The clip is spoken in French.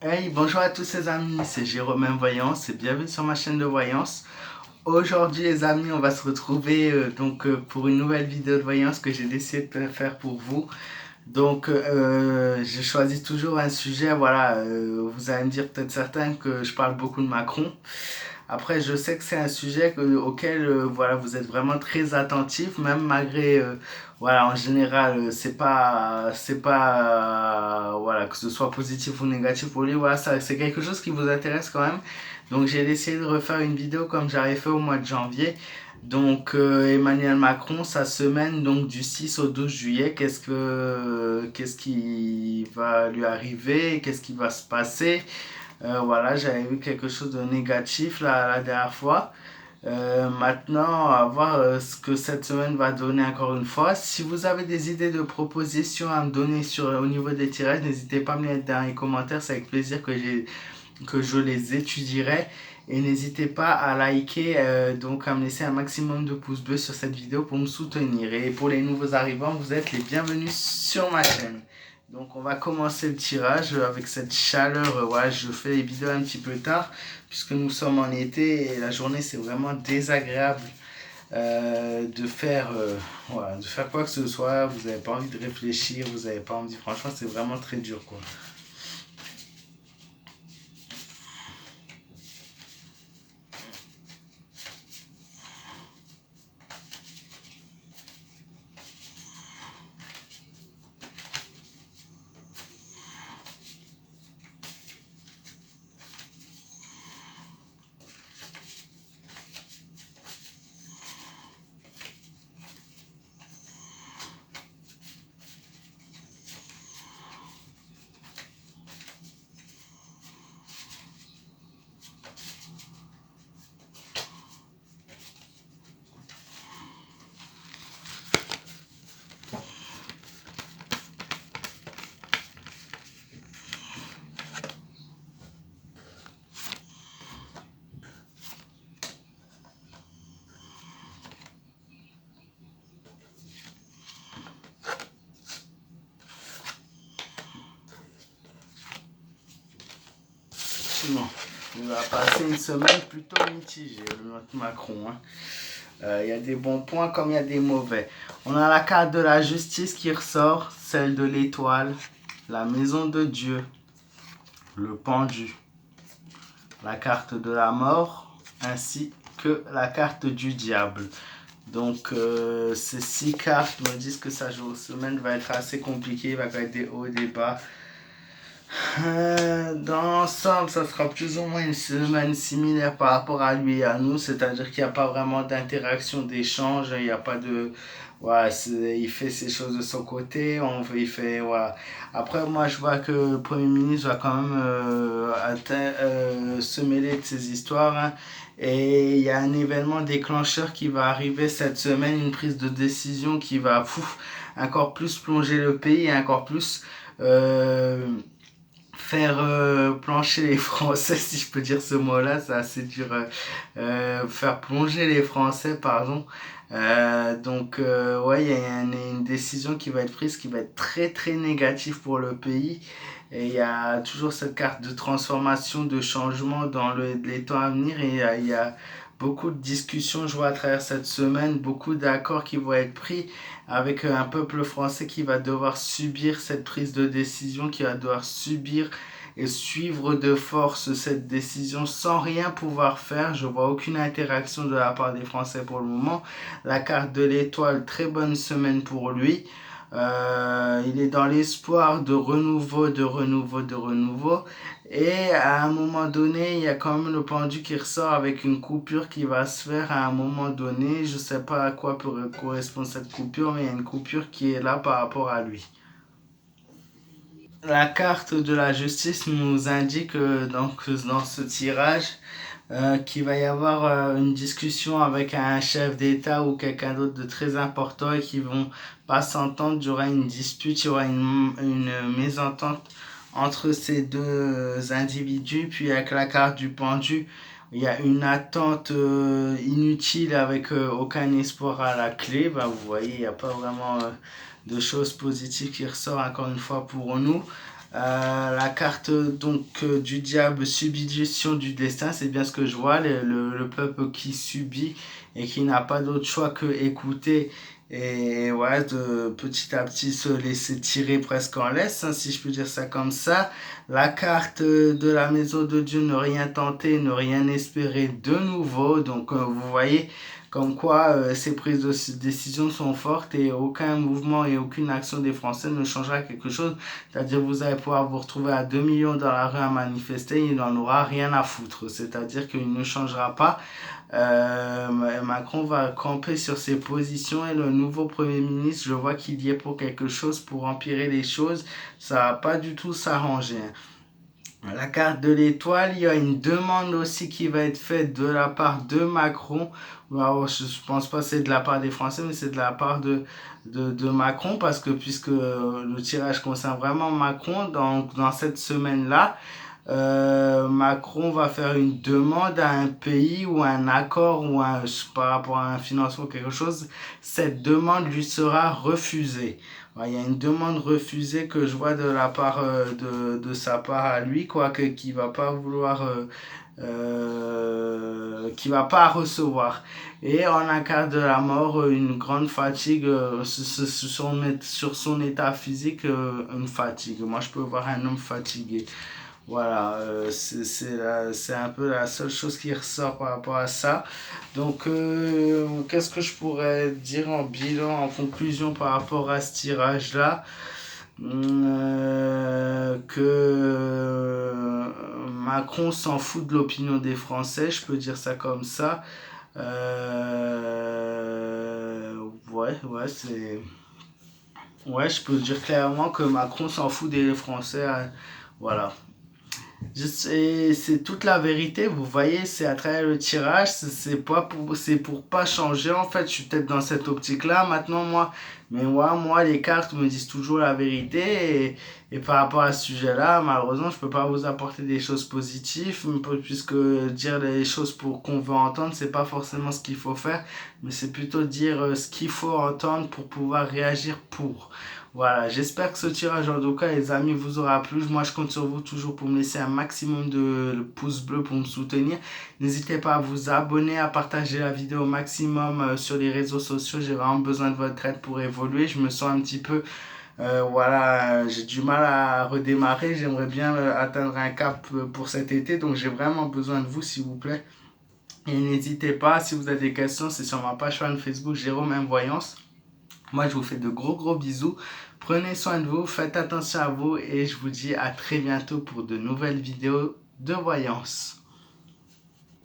Hey, bonjour à tous les amis, c'est Jérôme Voyance et bienvenue sur ma chaîne de voyance. Aujourd'hui les amis, on va se retrouver pour une nouvelle vidéo de voyance que j'ai décidé de faire pour vous. Je choisis toujours un sujet, voilà, vous allez me dire peut-être certains que je parle beaucoup de Macron. Après, je sais que c'est un sujet auquel voilà, vous êtes vraiment très attentif, même malgré voilà, en général, c'est pas voilà, que ce soit positif ou négatif pour lui, voilà, ça, c'est quelque chose qui vous intéresse quand même. Donc, j'ai décidé de refaire une vidéo comme j'avais fait au mois de janvier. Emmanuel Macron, sa semaine donc du 6 au 12 juillet, qu'est-ce qui va lui arriver, qu'est-ce qui va se passer? Voilà, j'avais vu quelque chose de négatif la dernière fois. Maintenant, à voir ce que cette semaine va donner encore une fois. Si vous avez des idées de propositions à me donner au niveau des tirages, n'hésitez pas à me les mettre dans les commentaires. C'est avec plaisir que je les étudierai. Et n'hésitez pas à liker, donc à me laisser un maximum de pouces bleus sur cette vidéo pour me soutenir. Et pour les nouveaux arrivants, vous êtes les bienvenus sur ma chaîne. Donc on va commencer le tirage avec cette chaleur. Ouais, je fais les vidéos un petit peu tard puisque nous sommes en été et la journée c'est vraiment désagréable voilà, de faire quoi que ce soit. Vous n'avez pas envie de réfléchir, vous n'avez pas envie. Franchement, c'est vraiment très dur quoi. Non, il va passer une semaine plutôt mitigée, notre Macron, hein. Il y a des bons points comme il y a des mauvais. On a la carte de la justice qui ressort, celle de l'étoile, la maison de Dieu, le pendu, la carte de la mort, ainsi que la carte du diable. Ces 6 cartes me disent que sa semaine va être assez compliquée, il va être des hauts et des bas. Dans l'ensemble, ça sera plus ou moins une semaine similaire par rapport à lui et à nous, c'est-à-dire qu'il n'y a pas vraiment d'interaction, d'échange, il n'y a pas de... Ouais, il fait ses choses de son côté, il fait... Ouais. Après, moi, je vois que le Premier ministre va quand même se mêler de ces histoires, hein. Et il y a un événement déclencheur qui va arriver cette semaine, une prise de décision qui va encore plus plonger le pays, encore plus... Euh, faire plancher les Français, si je peux dire ce mot-là, c'est assez dur. Faire plonger les Français, pardon. Ouais, il y a une décision qui va être prise qui va être très très négative pour le pays. Et il y a toujours cette carte de transformation, de changement dans les temps à venir. Et il y a beaucoup de discussions, je vois, à travers cette semaine, beaucoup d'accords qui vont être pris avec un peuple français qui va devoir subir cette prise de décision, qui va devoir subir et suivre de force cette décision sans rien pouvoir faire. Je vois aucune interaction de la part des Français pour le moment. La carte de l'étoile, très bonne semaine pour lui. Il est dans l'espoir de renouveau, de renouveau, de renouveau. Et à un moment donné, il y a quand même le pendu qui ressort avec une coupure qui va se faire à un moment donné. Je ne sais pas à quoi peut correspondre cette coupure, mais il y a une coupure qui est là par rapport à lui. La carte de la justice nous indique dans ce tirage qu'il va y avoir une discussion avec un chef d'État ou quelqu'un d'autre de très important et qui vont pas s'entendre. Il y aura une dispute, il y aura une mésentente entre ces deux individus. Puis avec la carte du pendu, il y a une attente inutile avec aucun espoir à la clé. Bah, vous voyez, il n'y a pas vraiment de choses positives qui ressortent encore une fois pour nous. La carte donc du diable, subjuration du destin, c'est bien ce que je vois, le peuple qui subit et qui n'a pas d'autre choix que écouter et ouais, de petit à petit se laisser tirer presque en laisse, hein, si je peux dire ça comme ça. La carte de la maison de Dieu, ne rien tenter, ne rien espérer de nouveau. Donc vous voyez comme quoi ces prises de décision sont fortes et aucun mouvement et aucune action des Français ne changera quelque chose. C'est-à-dire vous allez pouvoir vous retrouver à 2 millions dans la rue à manifester, il n'en aura rien à foutre. C'est-à-dire qu'il ne changera pas. Macron va camper sur ses positions et le nouveau Premier ministre, je vois qu'il y est pour quelque chose, pour empirer les choses. Ça va pas du tout s'arranger. La carte de l'étoile, il y a une demande aussi qui va être faite de la part de Macron. Alors, je ne pense pas que c'est de la part des Français, mais c'est de la part de Macron, parce que puisque le tirage concerne vraiment Macron, dans cette semaine-là, Macron va faire une demande à un pays ou un accord ou par rapport à un financement ou quelque chose. Cette demande lui sera refusée. Ouais, il y a une demande refusée que je vois de la part de sa part à lui, quoi, qui va pas vouloir, qui va pas recevoir. Et en un cas de la mort, une grande fatigue sur son état physique, une fatigue. Moi, je peux voir un homme fatigué. Voilà, c'est un peu la seule chose qui ressort par rapport à ça. Donc, qu'est-ce que je pourrais dire en bilan, en conclusion par rapport à ce tirage-là? Que Macron s'en fout de l'opinion des Français, je peux dire ça comme ça. Ouais, c'est... Ouais, je peux dire clairement que Macron s'en fout des Français. Voilà. C'est toute la vérité, vous voyez, c'est à travers le tirage, c'est pour pas changer en fait, je suis peut-être dans cette optique-là maintenant moi, mais moi les cartes me disent toujours la vérité et par rapport à ce sujet-là, malheureusement je peux pas vous apporter des choses positives, puisque dire les choses pour qu'on veut entendre, c'est pas forcément ce qu'il faut faire, mais c'est plutôt dire ce qu'il faut entendre pour pouvoir réagir pour. Voilà, j'espère que ce tirage en tout cas les amis vous aura plu. Moi je compte sur vous toujours pour me laisser un maximum de pouces bleus pour me soutenir. N'hésitez pas à vous abonner, à partager la vidéo au maximum sur les réseaux sociaux. J'ai vraiment besoin de votre aide pour évoluer. Je me sens un petit peu, voilà, j'ai du mal à redémarrer. J'aimerais bien atteindre un cap pour cet été. Donc j'ai vraiment besoin de vous s'il vous plaît. Et n'hésitez pas, si vous avez des questions, c'est sur ma page fan Facebook Jérôme M Voyance. Moi, je vous fais de gros bisous. Prenez soin de vous, faites attention à vous et je vous dis à très bientôt pour de nouvelles vidéos de voyance.